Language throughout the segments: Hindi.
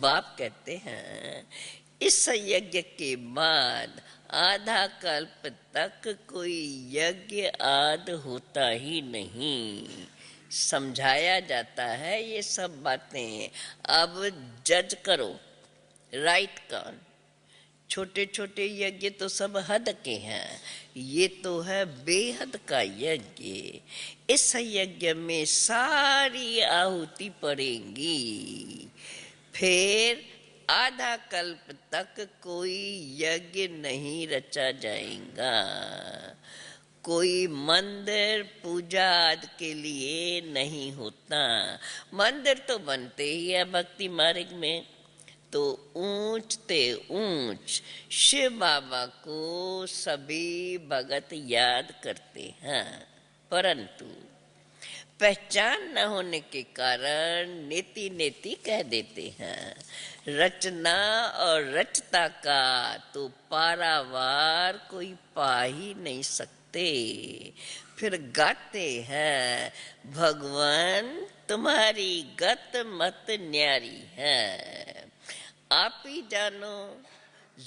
बाप कहते हैं इस यज्ञ के बाद आधा कल्प तक कोई यज्ञ आदि होता ही नहीं। समझाया जाता है ये सब बातें। अब जज करो, राइट कौन? छोटे छोटे यज्ञ तो सब हद के हैं, ये तो है बेहद का यज्ञ। इस यज्ञ में सारी आहुति पड़ेंगी। फिर आधा कल्प तक कोई यज्ञ नहीं रचा जाएगा। कोई मंदिर पूजा आदि के लिए नहीं होता। मंदिर तो बनते ही है भक्ति मार्ग में, तो ऊंच ते ऊंच शिव बाबा को सभी भगत याद करते हैं, परंतु पहचान न होने के कारण नेति नेति कह देते हैं। रचना और रचता का तो पारावार कोई पा ही नहीं सकते। फिर गाते हैं भगवान तुम्हारी गत मत न्यारी है। आप ही जानो,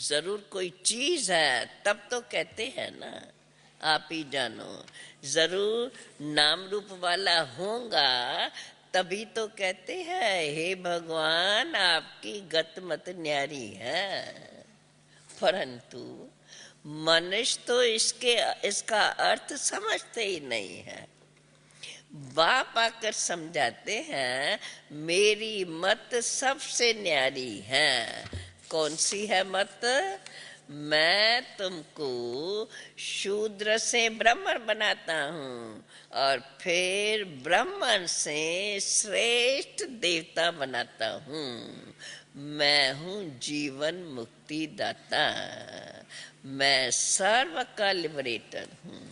जरूर कोई चीज है तब तो कहते हैं ना, आप ही जानो। जरूर नाम रूप वाला होगा तभी तो कहते हैं हे भगवान आपकी गत मत न्यारी है। परंतु मनुष्य तो इसका अर्थ समझते ही नहीं है। बाप आकर समझाते हैं मेरी मत सबसे न्यारी है। कौन सी है मत? मैं तुमको शूद्र से ब्राह्मण बनाता हूँ और फिर ब्राह्मण से श्रेष्ठ देवता बनाता हूँ। मैं हूँ जीवन मुक्ति दाता, मैं सर्व का लिबरेटर हूँ।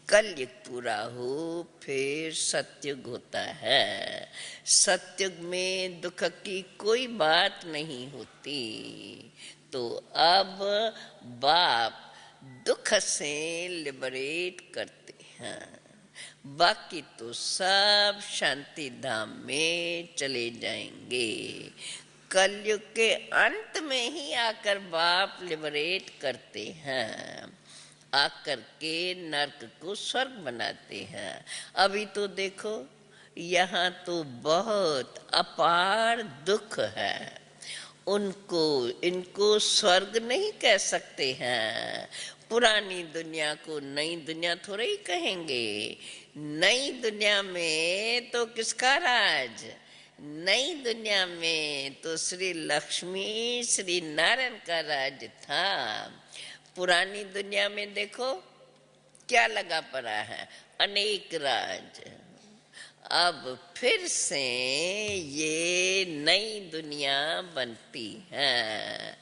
कलयुग पूरा हो फिर सतयुग होता है। सतयुग में दुख की कोई बात नहीं होती। तो अब बाप दुख से लिबरेट करते हैं, बाकी तो सब शांति धाम में चले जाएंगे। कलयुग के अंत में ही आकर बाप लिबरेट करते हैं, आकर के नरक को स्वर्ग बनाते हैं। अभी तो देखो यहाँ तो बहुत अपार दुख है, इनको स्वर्ग नहीं कह सकते हैं। पुरानी दुनिया को नई दुनिया थोड़े ही कहेंगे। नई दुनिया में तो किसका राज? नई दुनिया में तो श्री लक्ष्मी श्री नारायण का राज था। पुरानी दुनिया में देखो क्या लगा पड़ा है, अनेक राज। अब फिर से ये नई दुनिया बनती है।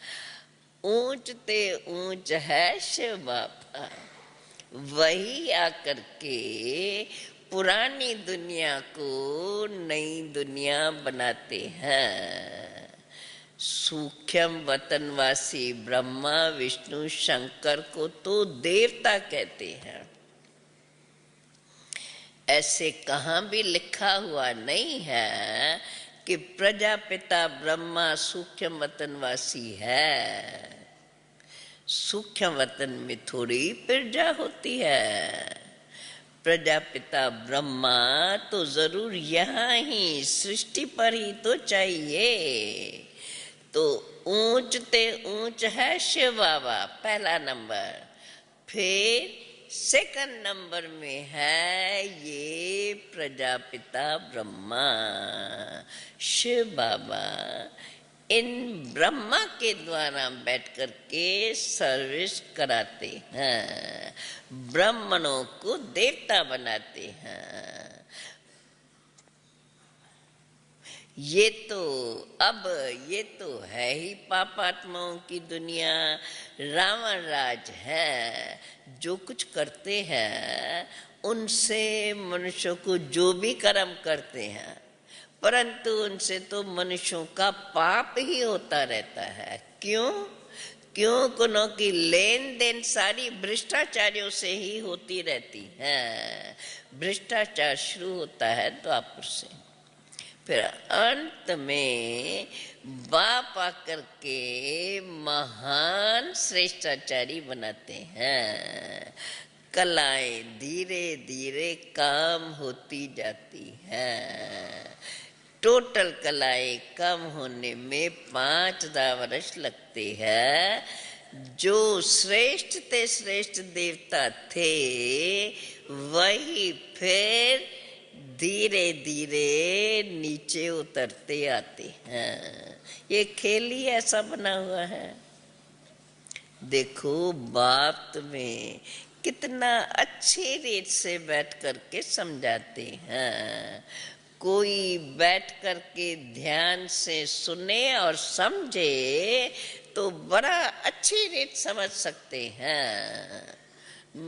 ऊंच ते ऊंच है शिव बाबा, वही आकर के पुरानी दुनिया को नई दुनिया बनाते हैं। सूक्ष्म वतनवासी ब्रह्मा विष्णु शंकर को तो देवता कहते हैं। ऐसे कहाँ भी लिखा हुआ नहीं है कि प्रजापिता ब्रह्मा सूक्ष्म वतनवासी है। सूक्ष्म वतन में थोड़ी प्रजा होती है। प्रजापिता ब्रह्मा तो जरूर यहाँ ही सृष्टि पर ही तो चाहिए। तो ऊंच ते ऊंच है शिव बाबा पहला नंबर। फिर सेकंड नंबर में है ये प्रजापिता ब्रह्मा। शिव बाबा इन ब्रह्मा के द्वारा बैठ कर के सर्विस कराते हैं, ब्राह्मणों को देवता बनाते हैं। ये तो है ही पापात्माओं की दुनिया। रावण राज है, जो कुछ करते हैं उनसे मनुष्यों को जो भी कर्म करते हैं, परंतु उनसे तो मनुष्यों का पाप ही होता रहता है। क्यों कुनों की लेन देन सारी भ्रष्टाचारियों से ही होती रहती है। भ्रष्टाचार शुरू होता है द्वापर से, फिर अंत में बाप आकर के महान श्रेष्ठाचारी बनाते हैं। कलाएं धीरे धीरे काम होती जाती हैं। टोटल कलाएं कम होने में 5,000 वर्ष लगते हैं। जो श्रेष्ठ ते श्रेष्ठ देवता थे वही फिर धीरे धीरे नीचे उतरते आते हैं। ये खेल ही ऐसा बना हुआ है। देखो बाप तुम्हें कितना अच्छे रेट से बैठ करके समझाते हैं। कोई बैठ करके ध्यान से सुने और समझे तो बड़ा अच्छे रेट समझ सकते हैं।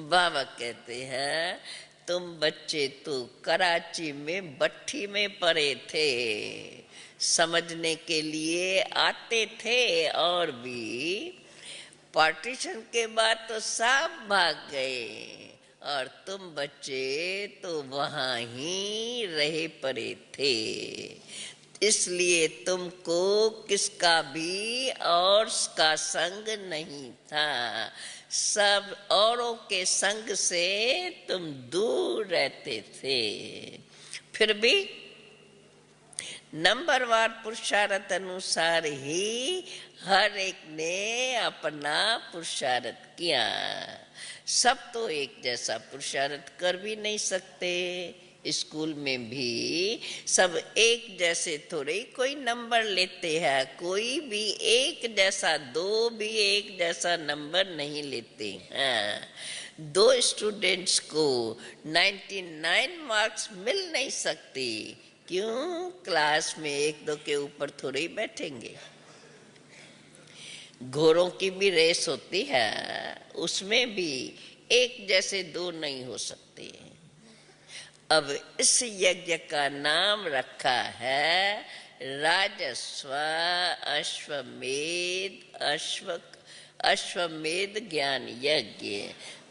बाबा कहते हैं तुम बच्चे तो कराची में भट्ठी में पड़े थे, समझने के लिए आते थे और भी पार्टीशन के बाद तो सब भाग गए और तुम बच्चे तो वहां ही रहे पड़े थे। इसलिए तुमको किसका भी और का संग नहीं था। सब औरों के संग से तुम दूर रहते थे। फिर भी नंबरवार पुरुषार्थ अनुसार ही हर एक ने अपना पुरुषार्थ किया। सब तो एक जैसा पुरुषार्थ कर भी नहीं सकते। स्कूल में भी सब एक जैसे थोड़े कोई नंबर लेते हैं। कोई भी एक जैसा, दो भी एक जैसा नंबर नहीं लेते हैं। दो स्टूडेंट्स को 99 मार्क्स मिल नहीं सकते। क्यों? क्लास में एक दो के ऊपर थोड़े ही बैठेंगे। घोड़ों की भी रेस होती है, उसमें भी एक जैसे दो नहीं हो सकते। अब इस यज्ञ का नाम रखा है राजस्व अश्वमेध अश्वमेध ज्ञान यज्ञ।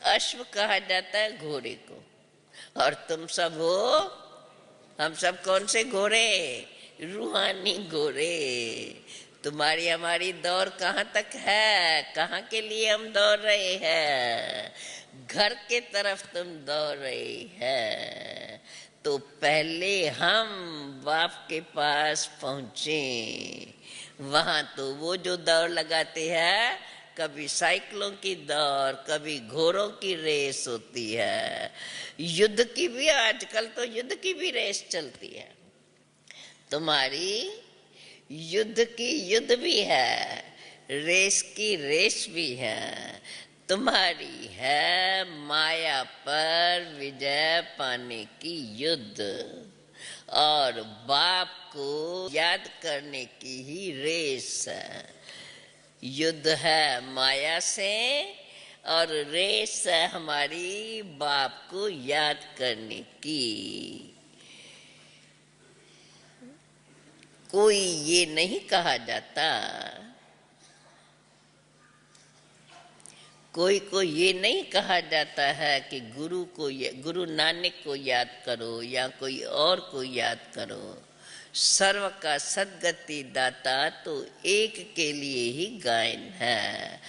अश्व कहा जाता है घोड़े को, और तुम सब हो, हम सब कौन से घोड़े? रूहानी घोड़े। तुम्हारी हमारी दौड़ कहाँ तक है? कहाँ के लिए हम दौड़ रहे हैं? घर के तरफ तुम दौड़ रहे हैं। तो पहले हम बाप के पास पहुंचे। वहां तो वो जो दौड़ लगाते हैं, कभी साइकिलों की दौड़, कभी घोड़ों की रेस होती है। युद्ध की भी, आजकल तो युद्ध की भी रेस चलती है। तुम्हारी युद्ध की युद्ध भी है, रेस की रेस भी है। तुम्हारी है माया पर विजय पाने की युद्ध, और बाप को याद करने की ही रेस है। युद्ध है माया से और रेस है हमारी बाप को याद करने की। कोई ये नहीं कहा जाता, कोई को ये नहीं कहा जाता है कि गुरु नानक को याद करो या कोई और को याद करो। सर्व का सद्गति दाता तो एक के लिए ही गायन है।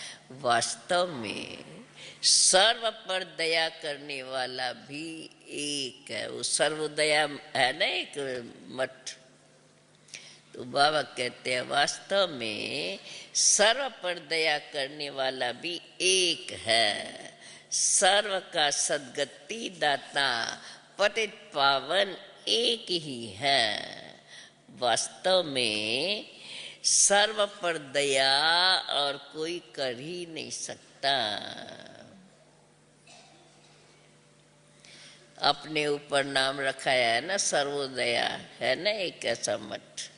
वास्तव में सर्व पर दया करने वाला भी एक है। वो सर्वदया है ना, एक मठ। तो बाबा कहते हैं वास्तव में सर्व पर दया करने वाला भी एक है। सर्व का सद्गति दाता पतित पावन एक ही है। वास्तव में सर्व पर दया और कोई कर ही नहीं सकता। अपने ऊपर नाम रखाया है ना सर्वोदया, है ना एक ऐसा मठ।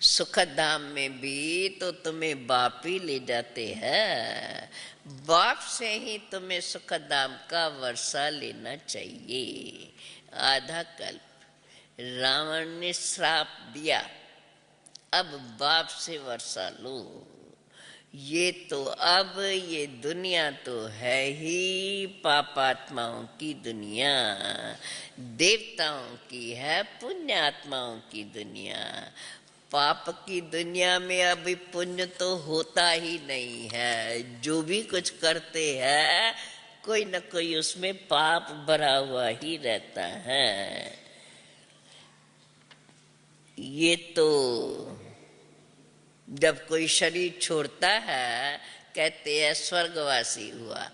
सुखधाम में भी तो तुम्हें बाप ही ले जाते हैं। बाप से ही तुम्हें सुखधाम का वर्षा लेना चाहिए। आधा कल्प रावण ने श्राप दिया, अब बाप से वर्षा लो। ये तो अब ये दुनिया तो है ही पापात्माओं की दुनिया, देवताओं की है पुण्यात्माओं की दुनिया। पाप की दुनिया में अभी पुण्य तो होता ही नहीं है। जो भी कुछ करते हैं कोई न कोई उसमें पाप भरा हुआ ही रहता है। ये तो जब कोई शरीर छोड़ता है कहते हैं स्वर्गवासी हुआ।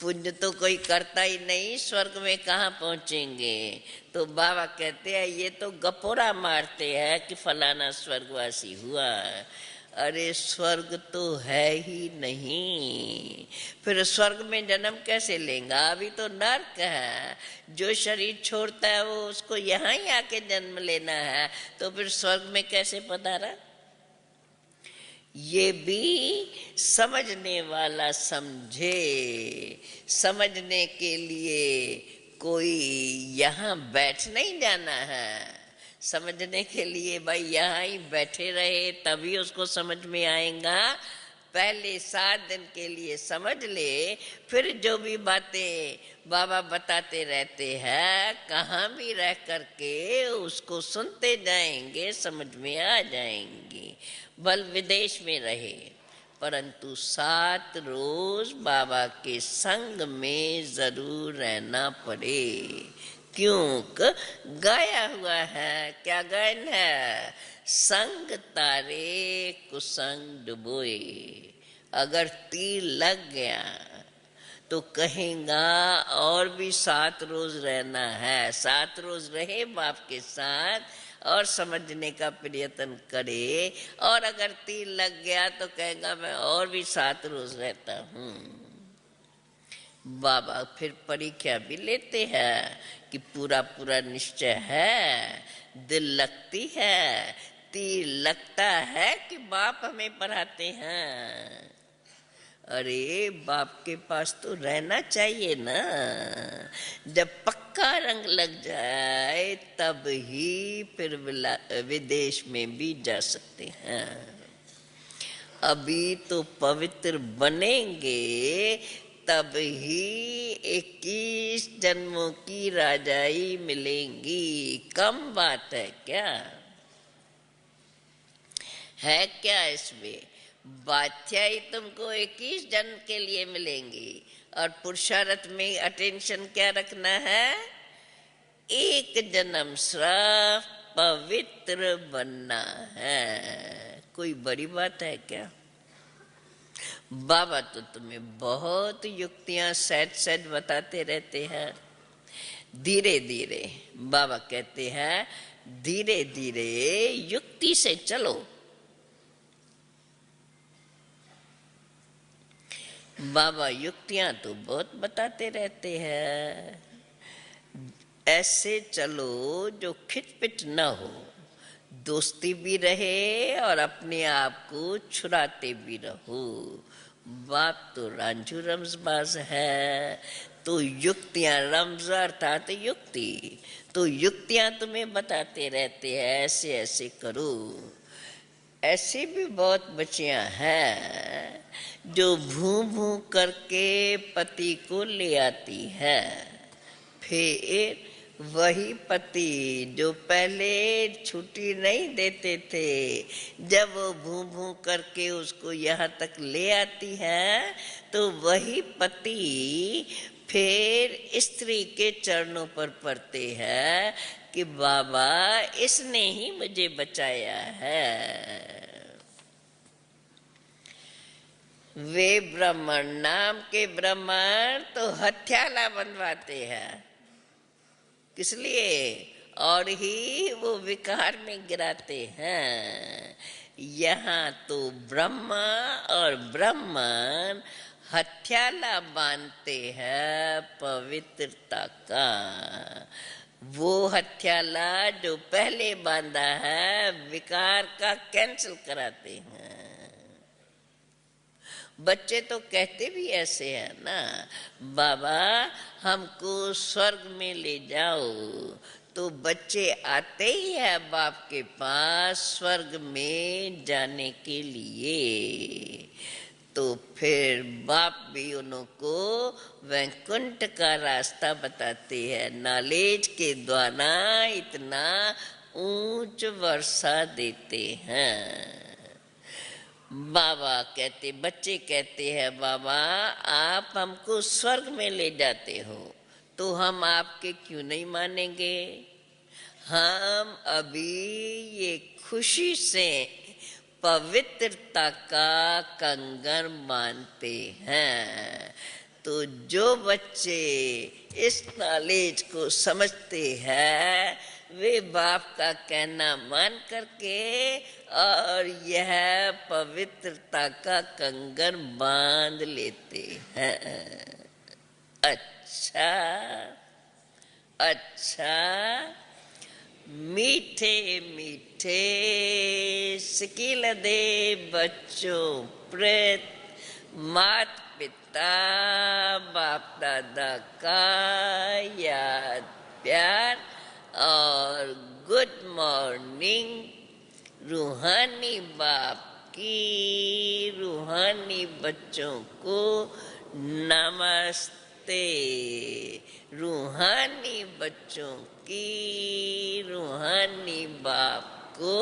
पुण्य तो कोई करता ही नहीं, स्वर्ग में कहाँ पहुंचेंगे। तो बाबा कहते हैं ये तो गपोरा मारते हैं कि फलाना स्वर्गवासी हुआ। अरे स्वर्ग तो है ही नहीं, फिर स्वर्ग में जन्म कैसे लेगा। अभी तो नर्क है। जो शरीर छोड़ता है वो उसको यहाँ ही आके जन्म लेना है, तो फिर स्वर्ग में कैसे पधारा। ये भी समझने वाला समझे। समझने के लिए कोई यहाँ बैठ नहीं जाना है। समझने के लिए भाई यहाँ ही बैठे रहे तभी उसको समझ में आएगा। पहले 7 दिन के लिए समझ ले, फिर जो भी बातें बाबा बताते रहते हैं कहाँ भी रह करके उसको सुनते जाएंगे, समझ में आ जाएंगी। भल विदेश में रहे परंतु 7 रोज बाबा के संग में जरूर रहना पड़े। क्यों गाया हुआ है, क्या गायन है, संग तारे कुसंग डुबोए। अगर तीर लग गया तो कहेगा और भी 7 रोज रहना है। 7 रोज रहे बाप के साथ और समझने का प्रयत्न करे। और अगर तीर लग गया तो कहेगा मैं और भी 7 रोज रहता हूँ। बाबा फिर परीक्षा भी लेते हैं कि पूरा पूरा निश्चय है, दिल लगती है, तीर लगता है कि बाप हमें पढ़ाते हैं। अरे बाप के पास तो रहना चाहिए ना। जब पक्का रंग लग जाए तब ही फिर विदेश में भी जा सकते हैं। अभी तो पवित्र बनेंगे तब ही 21 जन्मों की राजाई मिलेंगी। कम बात है क्या, है क्या इसमें। बादशाही तुमको 21 जन्म के लिए मिलेंगी और पुरुषार्थ में अटेंशन क्या रखना है, 1 जन्म श्राप पवित्र बनना है। कोई बड़ी बात है क्या। बाबा तो तुम्हें बहुत युक्तियां सहज बताते रहते हैं। धीरे धीरे बाबा कहते हैं धीरे धीरे युक्ति से चलो। बाबा युक्तियां तो बहुत बताते रहते हैं। ऐसे चलो जो खिटपिट न हो, दोस्ती भी रहे और अपने आप को छुड़ाते भी रहो। बाप तो रांझू रमजबाज है, तो युक्तियां, रमज अर्थात युक्ति, तो युक्तियां तुम्हें बताते रहते हैं ऐसे ऐसे करो। ऐसे भी बहुत बच्चियां हैं जो भू भू करके पति को ले आती है। फिर वही पति जो पहले छुट्टी नहीं देते थे, जब वो भू भू करके उसको यहाँ तक ले आती है तो वही पति फिर स्त्री के चरणों पर पड़ते हैं कि बाबा इसने ही मुझे बचाया है। वे ब्राह्मण, नाम के ब्राह्मण तो हथियाला बनवाते हैं, किस लिए, और ही वो विकार में गिराते हैं। यहाँ तो ब्रह्मा और ब्राह्मण हथियाला बांधते हैं पवित्रता का। वो हथियाला जो पहले बांधा है विकार का कैंसिल कराते हैं। बच्चे तो कहते भी ऐसे हैं ना, बाबा हमको स्वर्ग में ले जाओ। तो बच्चे आते ही है बाप के पास स्वर्ग में जाने के लिए। तो फिर बाप भी उनको वैकुंठ का रास्ता बताते हैं, नॉलेज के द्वारा इतना ऊंच वर्षा देते हैं। बाबा कहते, बच्चे कहते हैं बाबा आप हमको स्वर्ग में ले जाते हो तो हम आपके क्यों नहीं मानेंगे। हम अभी ये खुशी से पवित्रता का कंगन मानते हैं। तो जो बच्चे इस नॉलेज को समझते हैं वे बाप का कहना मान करके और यह पवित्रता का कंगन बांध लेते हैं। अच्छा अच्छा, मीठे मीठे सिकिल दे बच्चों प्रेत मात पिता बाप दादा का याद प्यार और गुड मॉर्निंग रूहानी बाप की रूहानी बच्चों को नमस्ते। रूहानी बच्चों की रूहानी बाप को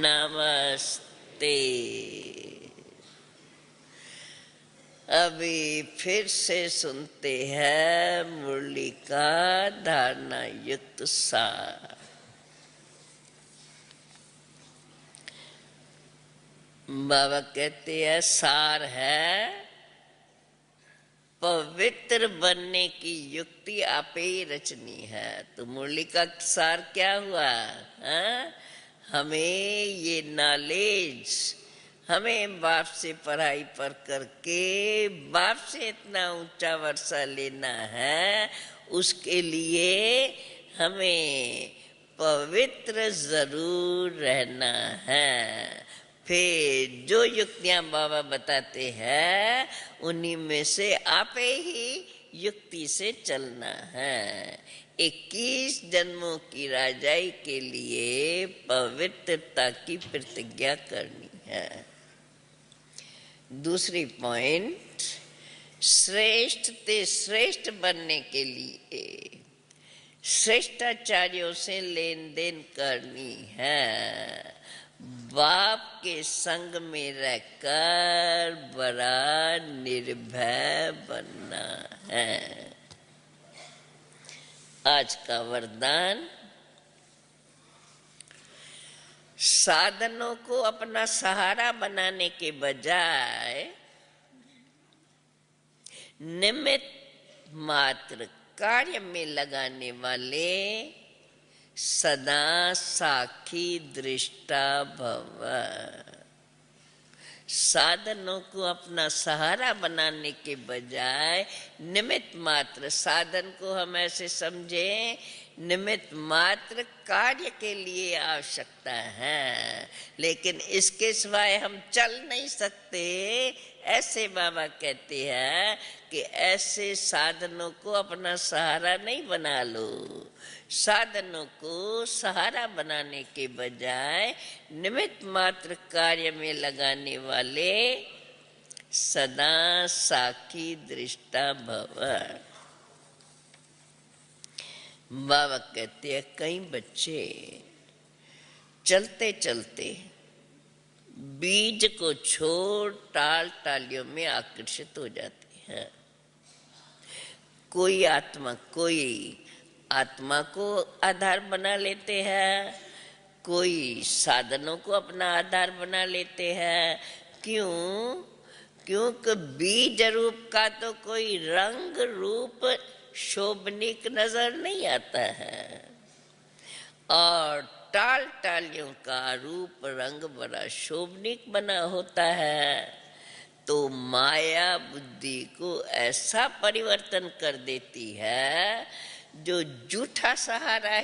नमस्ते। अभी फिर से सुनते हैं मुरली का धारणा युक्त सार। बाबा कहते हैं सार है पवित्र बनने की युक्ति आपे ही रचनी है। तो मुरली का सार क्या हुआ? हमें ये नॉलेज, हमें बाप से पढ़ाई पढ़ करके बाप से इतना ऊंचा वर्षा लेना है, उसके लिए हमें पवित्र जरूर रहना है। फिर जो युक्तियां बाबा बताते हैं उन्हीं में से आपे ही युक्ति से चलना है। 21 जन्मों की राजाई के लिए पवित्रता की प्रतिज्ञा करनी है। दूसरी पॉइंट, श्रेष्ठ से श्रेष्ठ बनने के लिए श्रेष्ठाचार्यों से लेन देन करनी है। बाप के संग में रहकर बड़ा निर्भय बनना है। आज का वरदान, साधनों को अपना सहारा बनाने के बजाय निमित्त मात्र कार्य में लगाने वाले सदा साखी दृष्टा भव। साधनों को अपना सहारा बनाने के बजाय निमित्त मात्र, साधन को हम ऐसे समझें निमित्त मात्र कार्य के लिए आवश्यकता है, लेकिन इसके सिवाय हम चल नहीं सकते। ऐसे बाबा कहते हैं कि ऐसे साधनों को अपना सहारा नहीं बना लो। साधनों को सहारा बनाने के बजाय निमित्त मात्र कार्य में लगाने वाले सदा साखी दृष्टा भव। बाबा कहते हैं कई बच्चे चलते चलते बीज को छोड़ टाल टालियों में आकर्षित हो जाते हैं। कोई आत्मा को आधार बना लेते हैं, कोई साधनों को अपना आधार बना लेते हैं। क्योंकि बीज रूप का तो कोई रंग रूप शोभनीक नजर नहीं आता है और टाल टालियों का रूप रंग बड़ा शोभनीक बना होता है। तो माया बुद्धि को ऐसा परिवर्तन कर देती है जो झूठा सहारा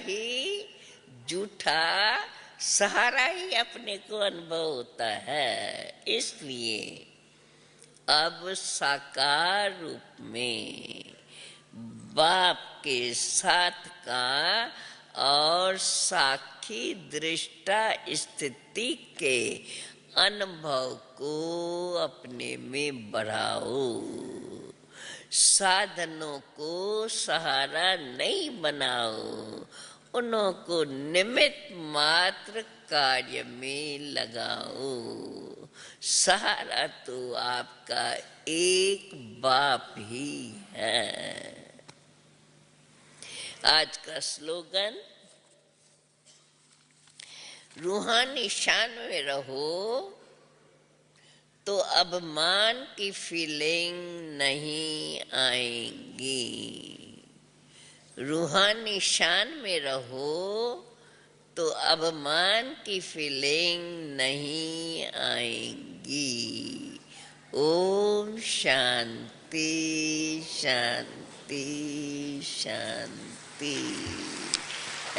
ही अपने को अनुभव होता है। इसलिए अब साकार रूप में बाप के साथ का और साखी दृष्टा स्थिति के अनुभव को अपने में बढ़ाओ। साधनों को सहारा नहीं बनाओ, उन्हों को निमित्त मात्र कार्य में लगाओ। सहारा तो आपका एक बाप ही है। आज का स्लोगन, रूहानी शान में रहो तो अभिमान की फीलिंग नहीं आएंगी। रूहानी शान में रहो तो अभिमान की फीलिंग नहीं आएंगी। ओम शांति शांति शांति।